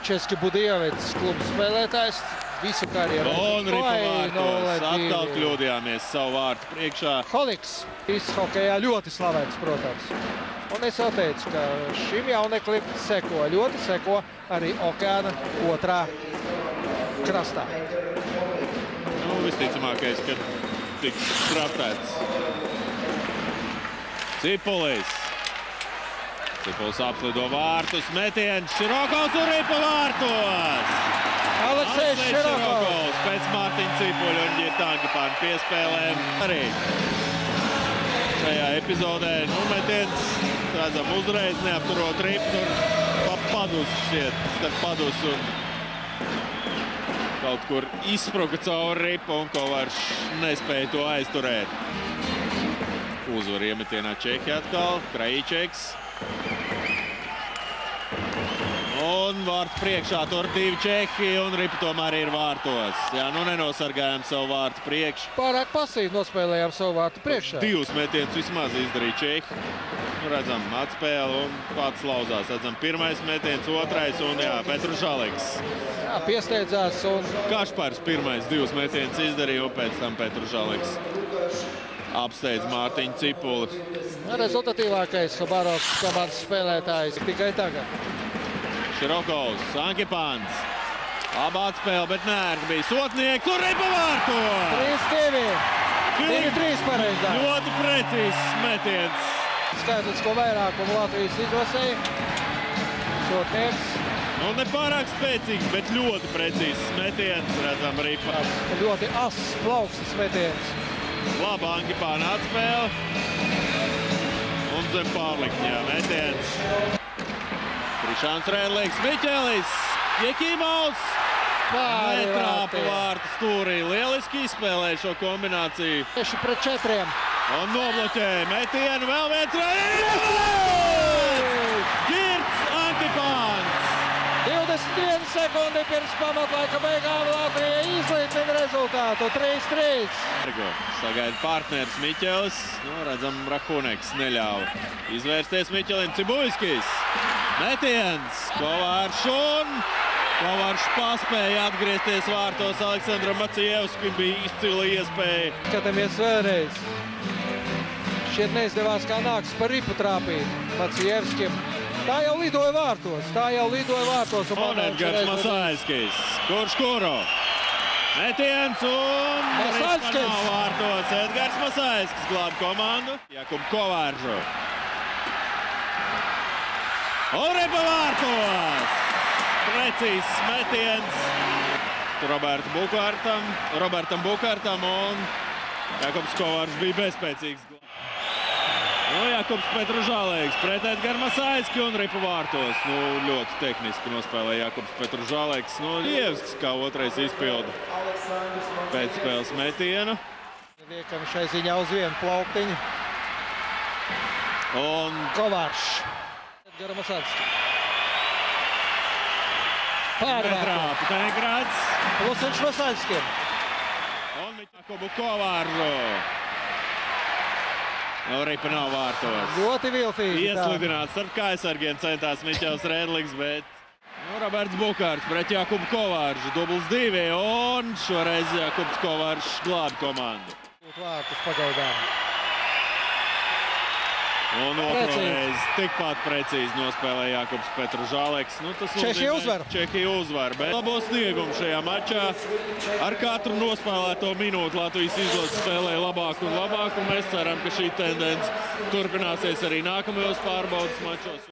Česki Budijovets klubu spēlētājs. Visu karjeru. Un Ripavārtos atkal kļūdījāmies savu vārtu priekšā. Holiks. Viss hokejā ļoti slavēts, protams. Un es jau teicu, ka šim jauneklim ļoti seko arī okeāna otrā krastā. Nu, visticamākais, ka tiks draftēts Cipulis. Cipulis apslido vārtus, metiens, Širokovs un Ripavārtos! Aleksejs Širokovs pēc Mārtiņa Cipuļa un Ģirtāngipāna piespēlēm arī. Šajā epizodē, metiens, redzam, uzreiz neapturot ripu, tur pa padus šķiet, starp padus un kaut kur izspruga cauri ripu un Kovarš nespēja to aizturēt. Uzvar iemetienā Čehi atkal, Krajičeks. Un vārtu priekšā tur divi Čehi un ripa tomēr ir vārtos. Jā, nu nenosargājām savu vārtu priekšu. Pārāk pasīvi nospēlējām savu vārtu priekšā. Divus metienus vismaz izdarīja Čehi. Nu, redzam, atspēle un pats lauzās. Redzam, pirmais metiens, otrais un jā, Petružaleks. Jā, piesteidzās un... Kašpars pirmais divus metienus izdarīja un pēc tam Petružaleks apsteidz Mārtiņu Cipuli. Rezultatīvākais Habarovskas komandas spēlētājs tikai tagad. Širokovs, Ankipāns. Labā atspēle, bet neērti bija Sotnieks un Ripavārtos! 3-2. 2-3 pareizā. Ļoti precīzs metiens. Skaitlisko vairākumu Latvijas izlasēja. Sotnieks. Nu, nepārāk spēcīgs, bet ļoti precīzs metiens. Redzam, Ripa. Ļoti ass, plaukstas metiens. Laba Ankipāna atspēle. Un zem pārlikņā metiens. Krišāns Rēdlīgs, Miķelis, Jekīmaus. Netrāpa vārtu stūrī. Lieliski izspēlēja šo kombināciju. 6-4. Un nobloķēja metienu, vēl viens Rēdlīgs! Girts Ankipāns! 21 sekundi pirms pamatlaika beigām Latvija izlīdzina rezultātu 3-3. Sagaida partneris Miķelis. Nu, redzam, Rahuneks neļāva izvērsties Miķelim. Cibulskis. Metiens. Kovārš un Kovārš paspēja atgriezties vārtos. Aleksandram Maciejevskim bija izcila iespēja. Skatāmies vēlreiz. Šķiet neizdevās kā nāks par ripu trāpīt Maciejevskim. Tā jau lidoja vārtos. Un Edgars Masāļskis. Kurš kuro? Metiens un ripa nav vārtos. Edgars Masāļskis glāb komandu. Jakub Kovāržu. Un ripa vārtos! Precīzs metiens. Robertam Bukārtam un Jakubs Kovāržs bija bezspēcīgs. Nu, Jakubs Petružaleks pret Edgaru Masāļski un ripa vārtos. Nu, ļoti tehniski nospēlēja Jakubs Petružaleks. Nu, Lievskis kā otrais izpilda pēcspēles metienu. Liekam šai ziņā uz vienu plauktiņu. Un Kovārš. Edgaru Masāļski. Pārvārtu. Tengrāds. Plusiņš Masāļskim. Un Jakubu Kovāržu. Nu, ripa nav vārtos. Ļoti viltīgi. Ieslidināts starp kājasargiem centās Miķels Rēdlīgs, bet Roberts Bukārts pret Jakubu Kovāržu. Dubls 2 un šoreiz Jakubs Kovāržs glāb komandu. Vārtus pagaidām. Un otrais tikpat precīzi nospēlēja Jakubs Petružaleks. Nu, Čehija uzvar. Čehija uzvar, bet labo sniegumu šajā mačā. Ar katru nospēlēto minūti Latvijas izlase spēlēja labāk un labāk. Un mēs ceram, ka šī tendence turpināsies arī nākamajos pārbaudas mačos.